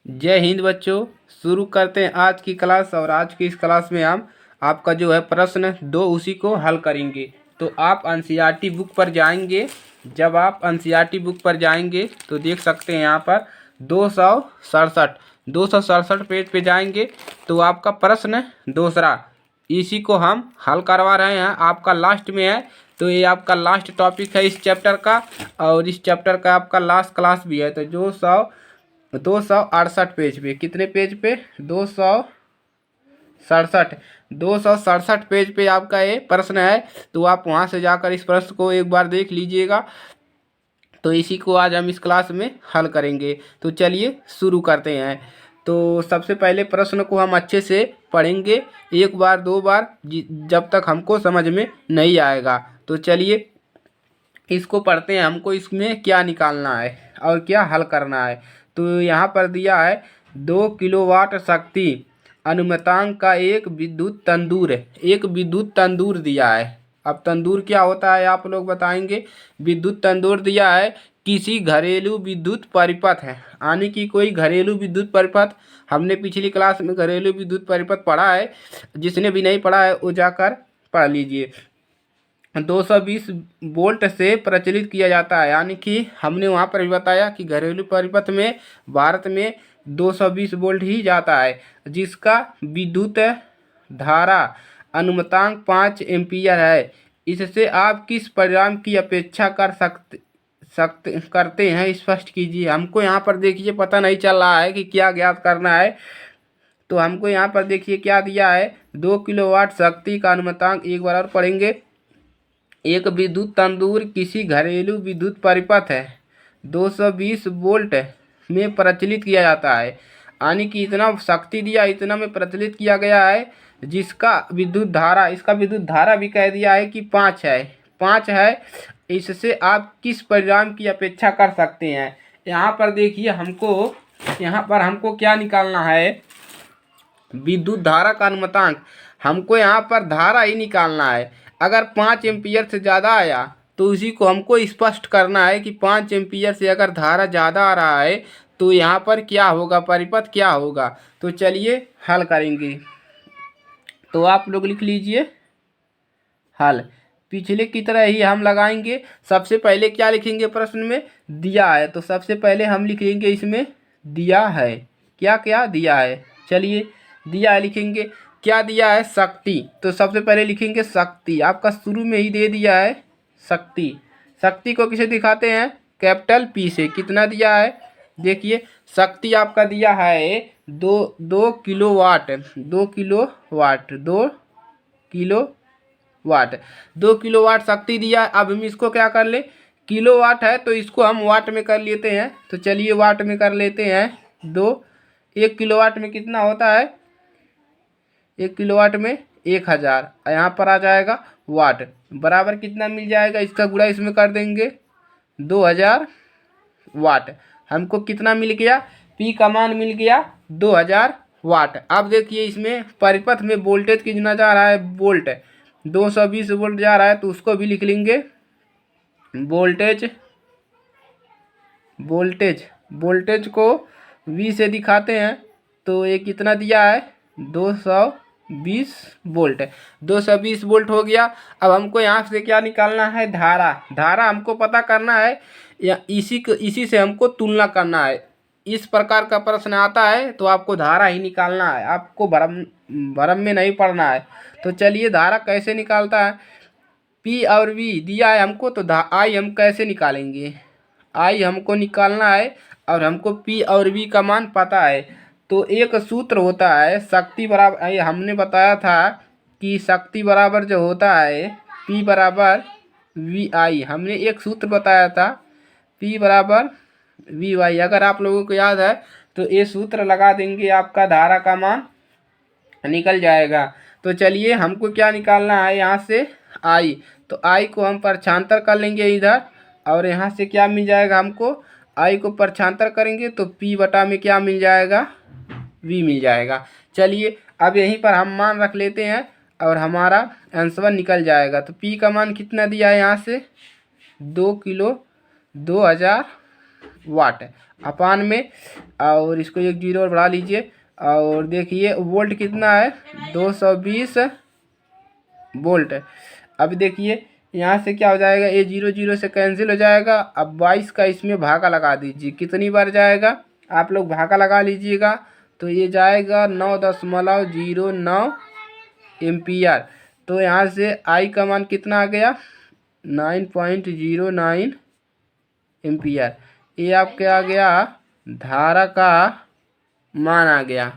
जय हिंद बच्चों। शुरू करते हैं आज की क्लास। और आज की इस क्लास में हम आपका जो है प्रश्न दो उसी को हल करेंगे। तो आप एनसीईआरटी बुक पर जाएंगे। जब आप एनसीईआरटी बुक पर जाएंगे तो देख सकते हैं यहाँ पर 267 पेज पे जाएंगे तो आपका प्रश्न दूसरा इसी को हम हल करवा रहे हैं। आपका लास्ट में है, तो ये आपका लास्ट टॉपिक है इस चैप्टर का, और इस चैप्टर का आपका लास्ट क्लास भी है। तो जो 268 पेज पे, कितने पेज पे? 267 पेज पे आपका ये प्रश्न है। तो आप वहाँ से जाकर इस प्रश्न को एक बार देख लीजिएगा। तो इसी को आज हम इस क्लास में हल करेंगे। तो चलिए शुरू करते हैं। तो सबसे पहले प्रश्न को हम अच्छे से पढ़ेंगे, एक बार दो बार, जब तक हमको समझ में नहीं आएगा। तो चलिए इसको पढ़ते हैं। हमको इसमें क्या निकालना है और क्या हल करना है। तो यहाँ पर दिया है 2 किलोवाट शक्ति अनुमतांक का एक विद्युत तंदूर दिया है। अब तंदूर क्या होता है आप लोग बताएंगे। विद्युत तंदूर दिया है किसी घरेलू विद्युत परिपथ है, यानी कि कोई घरेलू विद्युत परिपथ। हमने पिछली क्लास में घरेलू विद्युत परिपथ पढ़ा है, जिसने भी नहीं पढ़ा है वो जाकर पढ़ लीजिए। 220 वोल्ट से प्रचलित किया जाता है, यानी कि हमने वहाँ पर भी बताया कि घरेलू परिपथ में भारत में 220 वोल्ट ही जाता है, जिसका विद्युत धारा अनुमतांक 5 एम्पीयर है। इससे आप किस परिणाम की अपेक्षा करते हैं, स्पष्ट कीजिए। हमको यहाँ पर देखिए पता नहीं चल रहा है कि क्या ज्ञात करना है। तो हमको यहाँ पर देखिए क्या दिया है, 2 किलोवाट शक्ति का अनुमतांक, एक बार और पढ़ेंगे। एक विद्युत तंदूर किसी घरेलू विद्युत परिपथ है 220 वोल्ट में प्रचलित किया जाता है, यानी कि इतना शक्ति दिया, इतना में प्रचलित किया गया है, जिसका विद्युत धारा, इसका विद्युत धारा भी कह दिया है कि 5 है। इससे आप किस परिणाम की अपेक्षा कर सकते हैं। यहाँ पर देखिए हमको क्या निकालना है, विद्युत धारा का अनुमतांक। हमको यहाँ पर धारा ही निकालना है। अगर 5 एम्पीयर से ज़्यादा आया तो उसी को हमको स्पष्ट करना है कि 5 एम्पीयर से अगर धारा ज़्यादा आ रहा है तो यहाँ पर क्या होगा, परिपथ क्या होगा। तो चलिए हल करेंगे। तो आप लोग लिख लीजिए हल। पिछले की तरह ही हम लगाएंगे। सबसे पहले क्या लिखेंगे, प्रश्न में दिया है तो सबसे पहले हम लिखेंगे इसमें दिया है। क्या क्या दिया है, चलिए दिया है लिखेंगे। क्या दिया है, शक्ति। तो सबसे पहले लिखेंगे शक्ति, आपका शुरू में ही दे दिया है शक्ति। शक्ति को किसे दिखाते हैं, कैपिटल पी से। कितना दिया है, देखिए शक्ति आपका दिया है 2 किलोवाट। 2 किलोवाट शक्ति दिया। अब हम इसको क्या कर ले, किलोवाट है तो इसको हम वाट में कर लेते हैं। तो चलिए वाट में कर लेते हैं। 1 किलोवाट में कितना होता है, 1 किलोवाट में 1000। यहाँ पर आ जाएगा वाट, बराबर कितना मिल जाएगा, इसका गुणा इसमें कर देंगे 2000 वाट। हमको कितना मिल गया, पी का मान मिल गया 2000 वाट। अब देखिए इसमें परिपथ में वोल्टेज कितना जा रहा है, वोल्ट 220 वोल्ट जा रहा है, तो उसको भी लिख लेंगे वोल्टेज को V से दिखाते हैं। तो ये कितना दिया है, 220 वोल्ट। 220 वोल्ट हो गया। अब हमको यहाँ से क्या निकालना है, धारा हमको पता करना है, या इसी से हमको तुलना करना है। इस प्रकार का प्रश्न आता है तो आपको धारा ही निकालना है, आपको भरम में नहीं पड़ना है। तो चलिए धारा कैसे निकालता है, P और V दिया है हमको, तो I हम कैसे निकालेंगे, I हमको निकालना है और हमको P और V का मान पता है। तो एक सूत्र होता है शक्ति बराबर, हमने बताया था कि शक्ति बराबर जो होता है P बराबर VI, हमने एक सूत्र बताया था P बराबर VI। अगर आप लोगों को याद है तो ये सूत्र लगा देंगे, आपका धारा का मान निकल जाएगा। तो चलिए हमको क्या निकालना है, यहाँ से I। तो I को हम परछांतर कर लेंगे इधर, और यहाँ से क्या मिल जाएगा, हमको I को परछांतर करेंगे तो P बटा में क्या मिल जाएगा, V मिल जाएगा। चलिए अब यहीं पर हम मान रख लेते हैं और हमारा आंसर निकल जाएगा। तो P का मान कितना दिया है यहाँ से, 2000 वाट। अपान में, और इसको एक जीरो और बढ़ा लीजिए। और देखिए वोल्ट कितना है, 220 वोल्ट। अब देखिए यहाँ से क्या हो जाएगा, ये जीरो जीरो से कैंसिल हो जाएगा। अब 22 का इसमें भागा लगा दीजिए, कितनी बार जाएगा आप लोग भागा लगा लीजिएगा। तो ये जाएगा 9.09 एम्पियर। तो यहाँ से आई का मान कितना आ गया, 9.09 एम्पियर। ये आपके आ गया धारा का मान आ गया।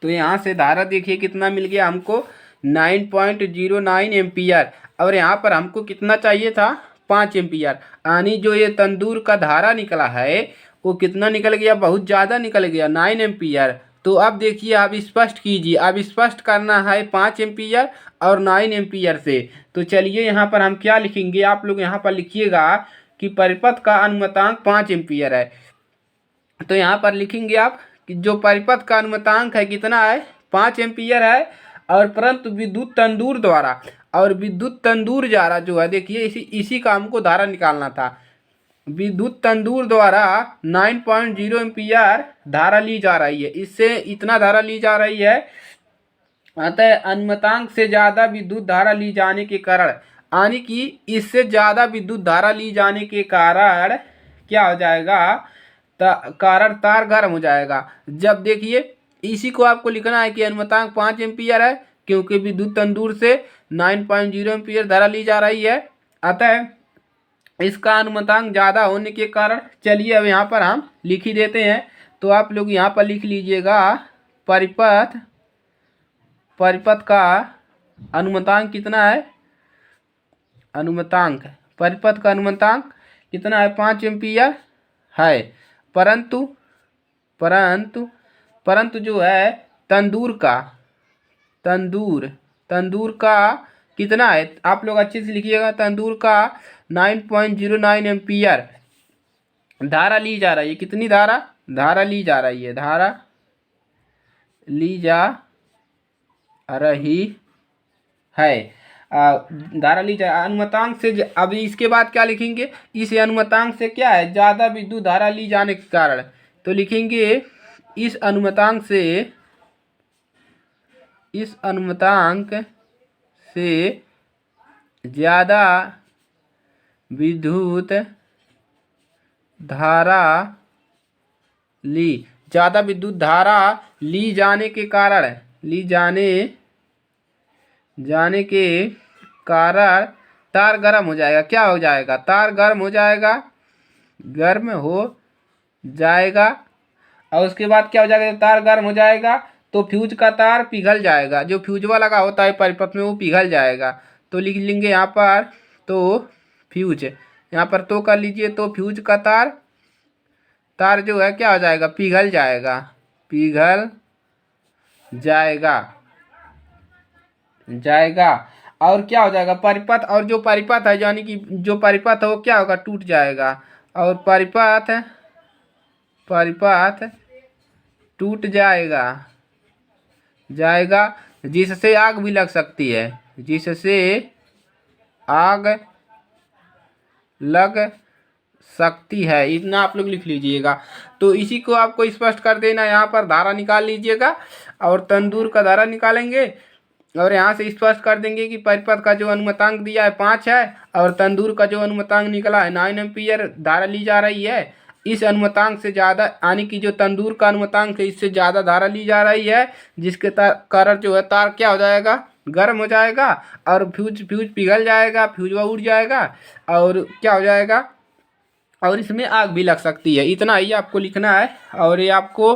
तो यहाँ से धारा देखिए कितना मिल गया हमको, 9.09 एम्पियर। और यहाँ पर हमको कितना चाहिए था, 5 एम्पियर। यानी जो ये तंदूर का धारा निकला है वो कितना निकल गया, बहुत ज़्यादा निकल गया, 9 एम्पियर। तो अब देखिए आप स्पष्ट कीजिए, अब स्पष्ट करना है 5 एम्पियर और 9 एम्पियर से। तो चलिए यहाँ पर हम क्या लिखेंगे, आप लोग यहाँ पर लिखिएगा कि परिपथ का अनुमतांक 5 एम्पियर है। तो यहाँ पर लिखेंगे आप कि जो परिपथ का अनुमतांक है कितना है, 5 एम्पियर है। और परंतु विद्युत तंदूर द्वारा, और विद्युत तंदूर द्वारा जो है देखिए इसी का हमको धारा निकालना था। विद्युत तंदूर द्वारा 9.0 एम्पियर धारा ली जा रही है, इससे इतना धारा ली जा रही है। अतः अनुमतांक से ज़्यादा विद्युत धारा ली जाने के कारण, यानी कि इससे ज़्यादा विद्युत धारा ली जाने के कारण क्या हो जाएगा, कारण तार गर्म हो जाएगा। जब देखिए इसी को आपको लिखना है कि अनुमतांक 5 एम्पियर है, क्योंकि विद्युत तंदूर से 9.0 एम्पियर धारा ली जा रही है। अतः इसका अनुमतांक ज़्यादा होने के कारण, चलिए अब यहाँ पर हम लिख ही देते हैं। तो आप लोग यहाँ पर लिख लीजिएगा परिपथ का अनुमतांक कितना है, अनुमतांक परिपथ का अनुमतांक कितना है, 5 एम्पियर है। परंतु परंतु परंतु जो है तंदूर का कितना है, आप लोग अच्छे से लिखिएगा। तंदूर का 9.09 एम्पियर धारा ली जा रही है। कितनी धारा ली जा रही है, धारा ली जा रही है, धारा ली जा अनुमतांक से। अब इसके बाद क्या लिखेंगे, इस अनुमतांक से क्या है, ज़्यादा विद्युत धारा ली जाने के कारण। तो लिखेंगे इस अनुमतांक से ज़्यादा विद्युत धारा ली जाने के कारण तार गर्म हो जाएगा। क्या हो जाएगा, तार गर्म हो जाएगा। और उसके बाद क्या हो जाएगा, जब तार गर्म हो जाएगा तो फ्यूज का तार पिघल जाएगा, जो फ्यूजवा लगा होता है परिपथ में वो पिघल जाएगा। तो लिख लेंगे यहाँ पर, तो फ्यूज यहाँ पर तो कर लीजिए। तो फ्यूज का तार जो है क्या हो जाएगा, पिघल जाएगा। और क्या हो जाएगा, परिपथ, और जो परिपथ है यानी कि जो परिपथ है वो क्या होगा, टूट जाएगा। और परिपथ टूट जाएगा, जिससे आग भी लग सकती है, इतना आप लोग लिख लीजिएगा। तो इसी को आपको स्पष्ट कर देना, यहाँ पर धारा निकाल लीजिएगा और तंदूर का धारा निकालेंगे। और यहाँ से स्पष्ट कर देंगे कि परिपथ का जो अनुमतांक दिया है 5 है, और तंदूर का जो अनुमतांक निकला है 9 एम्पियर धारा ली जा रही है। इस अनुमतांक से ज़्यादा, यानी कि जो तंदूर का अनुमतांक है इससे ज़्यादा धारा ली जा रही है, जिसके कारण जो है तार क्या हो जाएगा, गर्म हो जाएगा। और फ्यूज पिघल जाएगा, फ्यूजवा उड़ जाएगा, और क्या हो जाएगा, और इसमें आग भी लग सकती है। इतना ही आपको लिखना है। और ये आपको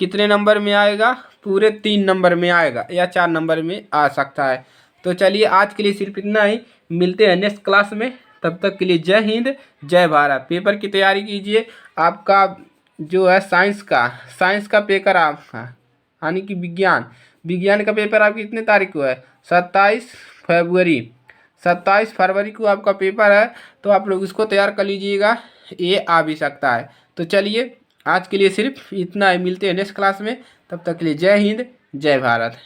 कितने नंबर में आएगा, पूरे 3 नंबर में आएगा या 4 नंबर में आ सकता है। तो चलिए आज के लिए सिर्फ इतना ही, मिलते हैं नेक्स्ट क्लास में। तब तक के लिए जय हिंद, जय भारत। पेपर की तैयारी कीजिए। आपका जो है साइंस का पेपर आपका, यानी कि विज्ञान का पेपर आपकी कितने तारीख को है, 27 फरवरी को आपका पेपर है। तो आप लोग इसको तैयार कर लीजिएगा, ये आ भी सकता है। तो चलिए आज के लिए सिर्फ इतना ही, मिलते हैं नेक्स्ट क्लास में। तब तक के लिए जय हिंद, जय भारत।